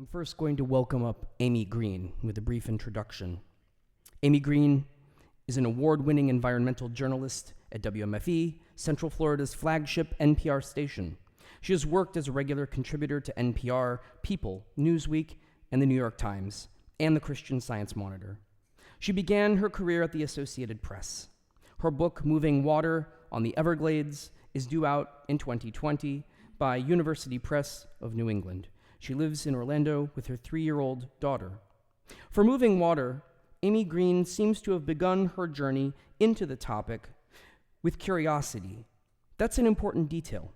I'm first going to welcome up Amy Green with a brief introduction. Amy Green is an award-winning environmental journalist at WMFE, Central Florida's flagship NPR station. She has worked as a regular contributor to NPR, People, Newsweek, and the New York Times, and the Christian Science Monitor. She began her career at the Associated Press. Her book, Moving Water on the Everglades, is due out in 2020 by University Press of New England. She lives in Orlando with her 3-year-old daughter. For Moving Water, Amy Green seems to have begun her journey into the topic with curiosity. That's an important detail.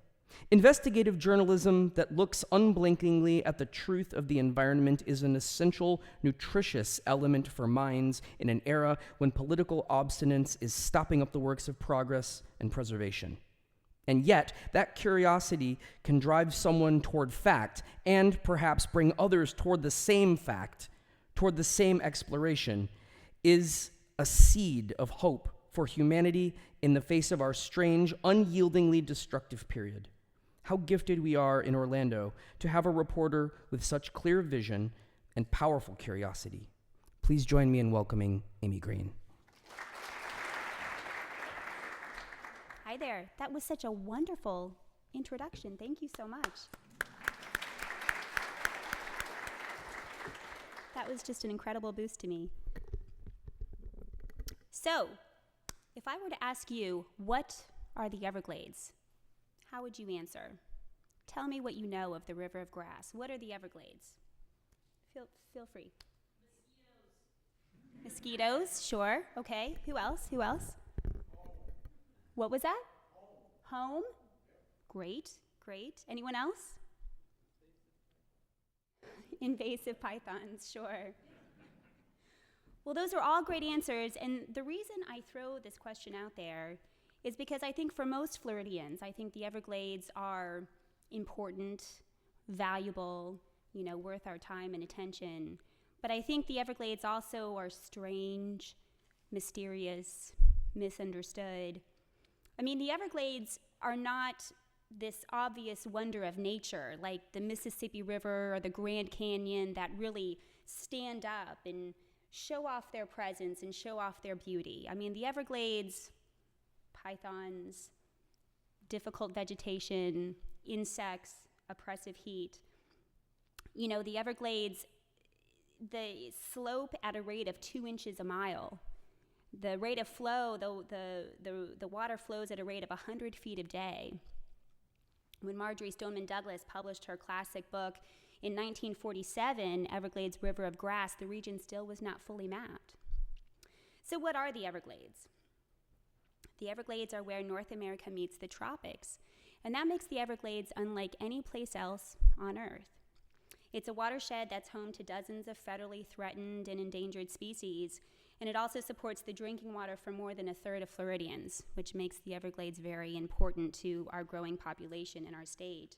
Investigative journalism that looks unblinkingly at the truth of the environment is an essential, nutritious element for minds in an era when political obstinance is stopping up the works of progress and preservation. And yet, that curiosity can drive someone toward fact and perhaps bring others toward the same fact, toward the same exploration, is a seed of hope for humanity in the face of our strange, unyieldingly destructive period. How gifted we are in Orlando to have a reporter with such clear vision and powerful curiosity. Please join me in welcoming Amy Green. Hi there. That was such a wonderful introduction. Thank you so much. That was just an incredible boost to me. So, if I were to ask you, what are the Everglades? How would you answer? Tell me what you know of the River of Grass. What are the Everglades? Feel free. Mosquitoes, sure. Okay. Who else? What was that? Home. Great. Anyone else? Invasive pythons, sure. Well, those are all great answers, and the reason I throw this question out there is because I think for most Floridians, I think the Everglades are important, valuable, worth our time and attention. But I think the Everglades also are strange, mysterious, misunderstood. I mean, the Everglades are not this obvious wonder of nature, like the Mississippi River or the Grand Canyon, that really stand up and show off their presence and show off their beauty. I mean, the Everglades, pythons, difficult vegetation, insects, oppressive heat. The Everglades, the slope at a rate of 2 inches a mile. The rate of flow, the water flows at a rate of 100 feet a day. When Marjorie Stoneman Douglas published her classic book in 1947, Everglades River of Grass, the region still was not fully mapped. So what are the Everglades? The Everglades are where North America meets the tropics, and that makes the Everglades unlike any place else on Earth. It's a watershed that's home to dozens of federally threatened and endangered species, and it also supports the drinking water for more than a third of Floridians, which makes the Everglades very important to our growing population in our state.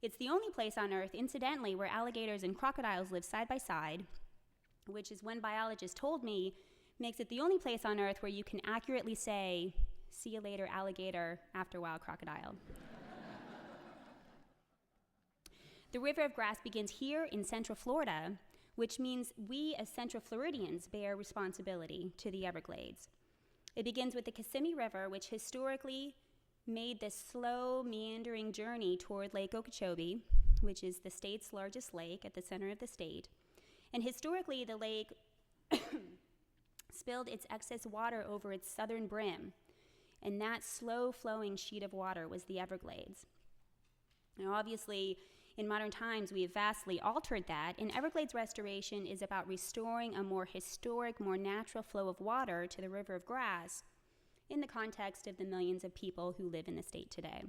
It's the only place on Earth, incidentally, where alligators and crocodiles live side by side, which, as one biologist told me, makes it the only place on Earth where you can accurately say, "See you later, alligator," after a while, crocodile. The River of Grass begins here in Central Florida, which means we as Central Floridians bear responsibility to the Everglades. It begins with the Kissimmee River, which historically made this slow, meandering journey toward Lake Okeechobee, which is the state's largest lake at the center of the state. And historically, the lake spilled its excess water over its southern brim, and that slow-flowing sheet of water was the Everglades. Now, obviously, in modern times, we have vastly altered that, and Everglades restoration is about restoring a more historic, more natural flow of water to the River of Grass in the context of the millions of people who live in the state today.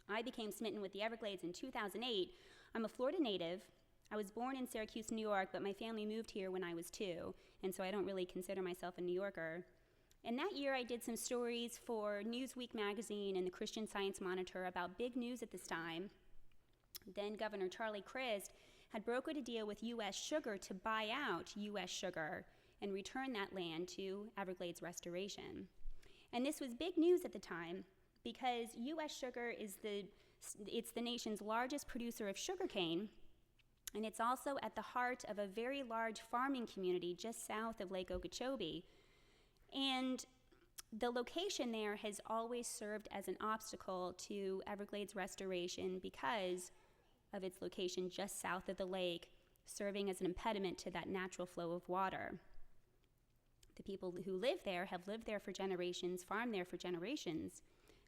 I became smitten with the Everglades in 2008. I'm a Florida native. I was born in Syracuse, New York, but my family moved here when I was 2, and so I don't really consider myself a New Yorker. And that year, I did some stories for Newsweek magazine and the Christian Science Monitor about big news at this time. Then Governor Charlie Crist had brokered a deal with U.S. Sugar to buy out U.S. Sugar and return that land to Everglades restoration. And this was big news at the time because U.S. Sugar is the It's the nation's largest producer of sugarcane, and it's also at the heart of a very large farming community just south of Lake Okeechobee. And the location there has always served as an obstacle to Everglades restoration because of its location just south of the lake, serving as an impediment to that natural flow of water. The people who live there have lived there for generations, farmed there for generations,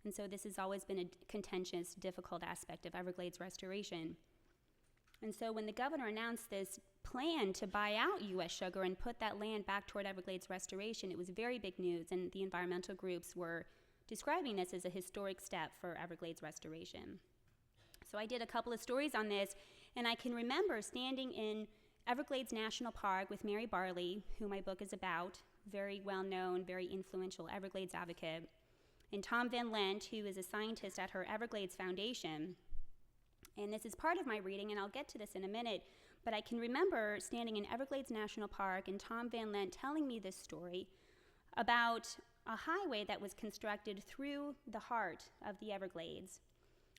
and so this has always been a contentious, difficult aspect of Everglades restoration. And so when the governor announced this plan to buy out U.S. Sugar and put that land back toward Everglades restoration, it was very big news, and the environmental groups were describing this as a historic step for Everglades restoration. So I did a couple of stories on this, and I can remember standing in Everglades National Park with Mary Barley, who my book is about, very well-known, very influential Everglades advocate, and Tom Van Lent, who is a scientist at her Everglades Foundation. And this is part of my reading, and I'll get to this in a minute, but I can remember standing in Everglades National Park and Tom Van Lent telling me this story about a highway that was constructed through the heart of the Everglades.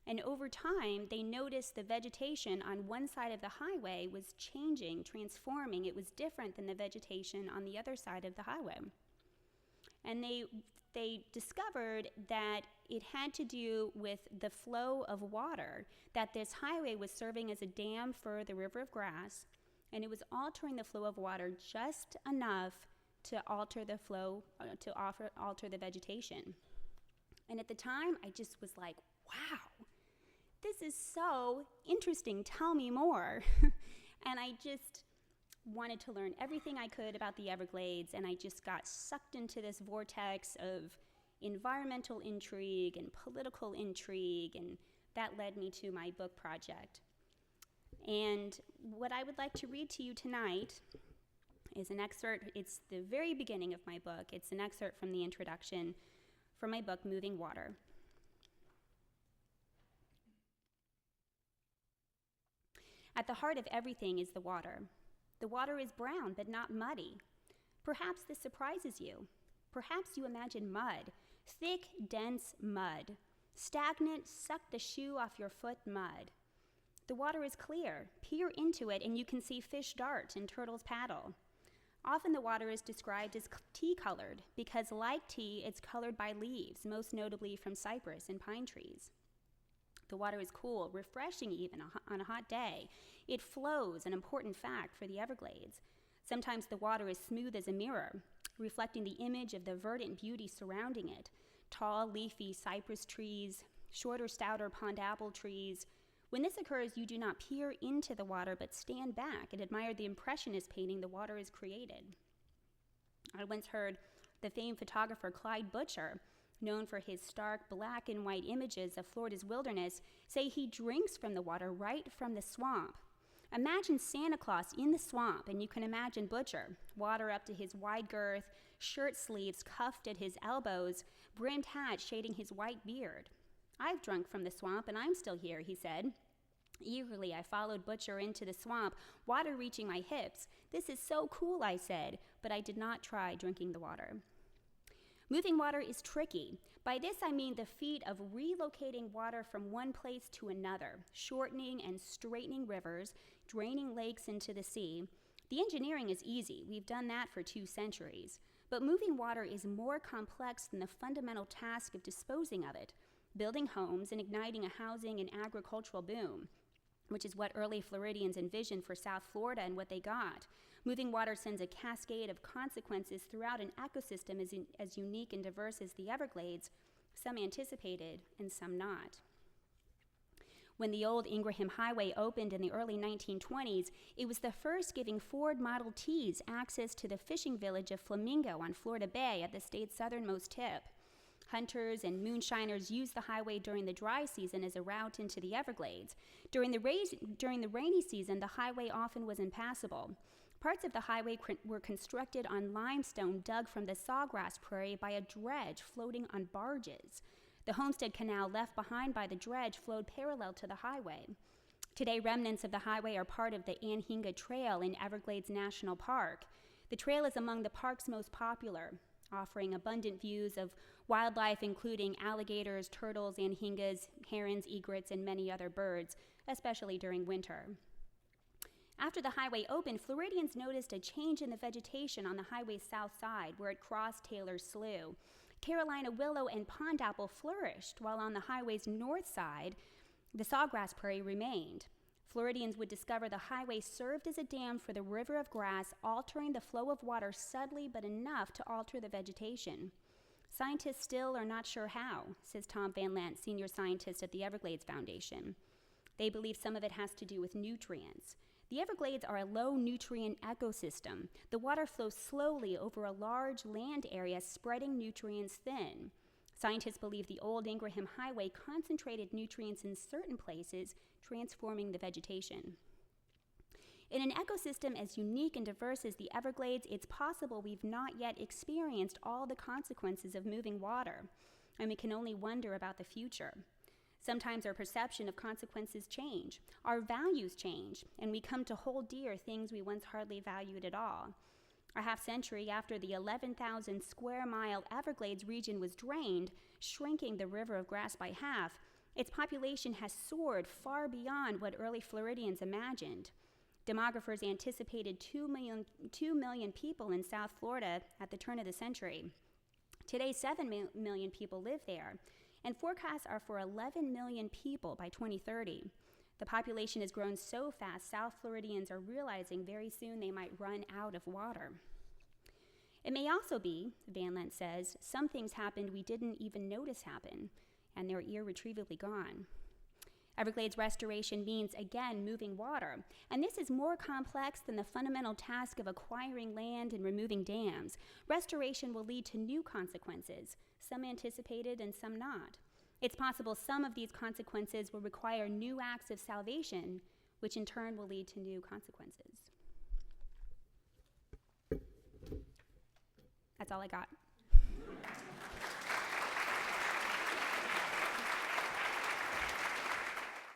And over time, they noticed the vegetation on one side of the highway was changing, transforming. It was different than the vegetation on the other side of the highway. And they discovered that it had to do with the flow of water, that this highway was serving as a dam for the River of Grass, and it was altering the flow of water just enough to alter the flow, alter the vegetation. And at the time, I just was like, wow, this is so interesting, tell me more. And I just wanted to learn everything I could about the Everglades, and I just got sucked into this vortex of environmental intrigue and political intrigue, and that led me to my book project. And what I would like to read to you tonight is an excerpt. It's the very beginning of my book. It's an excerpt from the introduction from my book, Moving Water. At the heart of everything is the water. The water is brown, but not muddy. Perhaps this surprises you. Perhaps you imagine mud, thick, dense mud, stagnant, suck the shoe off your foot mud. The water is clear. Peer into it and you can see fish dart and turtles paddle. Often the water is described as tea-colored because, like tea, it's colored by leaves, most notably from cypress and pine trees. The water is cool, refreshing even on a hot day. It flows, an important fact for the Everglades. Sometimes the water is smooth as a mirror, reflecting the image of the verdant beauty surrounding it. Tall, leafy cypress trees, shorter, stouter pond apple trees. When this occurs, you do not peer into the water, but stand back and admire the impressionist painting the water has created. I once heard the famed photographer Clyde Butcher, known for his stark black and white images of Florida's wilderness, say he drinks from the water right from the swamp. Imagine Santa Claus in the swamp, and you can imagine Butcher, water up to his wide girth, shirt sleeves cuffed at his elbows, brimmed hat shading his white beard. I've drunk from the swamp, and I'm still here, he said. Eagerly, I followed Butcher into the swamp, water reaching my hips. This is so cool, I said, but I did not try drinking the water. Moving water is tricky. By this I mean the feat of relocating water from one place to another, shortening and straightening rivers, draining lakes into the sea. The engineering is easy. We've done that for 2 centuries. But moving water is more complex than the fundamental task of disposing of it, building homes and igniting a housing and agricultural boom, which is what early Floridians envisioned for South Florida and what they got. Moving water sends a cascade of consequences throughout an ecosystem as unique and diverse as the Everglades, some anticipated and some not. When the old Ingraham Highway opened in the early 1920s, it was the first giving Ford Model Ts access to the fishing village of Flamingo on Florida Bay at the state's southernmost tip. Hunters and moonshiners used the highway during the dry season as a route into the Everglades. During the rainy season, the highway often was impassable. Parts of the highway were constructed on limestone dug from the sawgrass prairie by a dredge floating on barges. The Homestead Canal left behind by the dredge flowed parallel to the highway. Today, remnants of the highway are part of the Anhinga Trail in Everglades National Park. The trail is among the park's most popular. offering abundant views of wildlife including alligators, turtles, anhingas, herons, egrets, and many other birds, especially during winter. After the highway opened, Floridians noticed a change in the vegetation on the highway's south side where it crossed Taylor's Slough. Carolina willow and pond apple flourished, while on the highway's north side, the sawgrass prairie remained. Floridians would discover the highway served as a dam for the river of grass, altering the flow of water subtly but enough to alter the vegetation. Scientists still are not sure how, says Tom Van Lant, senior scientist at the Everglades Foundation. They believe some of it has to do with nutrients. The Everglades are a low-nutrient ecosystem. The water flows slowly over a large land area, spreading nutrients thin. Scientists believe the old Ingraham Highway concentrated nutrients in certain places, transforming the vegetation. In an ecosystem as unique and diverse as the Everglades, it's possible we've not yet experienced all the consequences of moving water, and we can only wonder about the future. Sometimes our perception of consequences change, our values change, and we come to hold dear things we once hardly valued at all. A half-century after the 11,000 square mile Everglades region was drained, shrinking the river of grass by half, its population has soared far beyond what early Floridians imagined. Demographers anticipated 2 million people in South Florida at the turn of the century. Today, 7 million people live there, and forecasts are for 11 million people by 2030. The population has grown so fast, South Floridians are realizing very soon they might run out of water. It may also be, Van Lent says, some things happened we didn't even notice happen, and they're irretrievably gone. Everglades restoration means, again, moving water, and this is more complex than the fundamental task of acquiring land and removing dams. Restoration will lead to new consequences, some anticipated and some not. It's possible some of these consequences will require new acts of salvation, which in turn will lead to new consequences. That's all I got.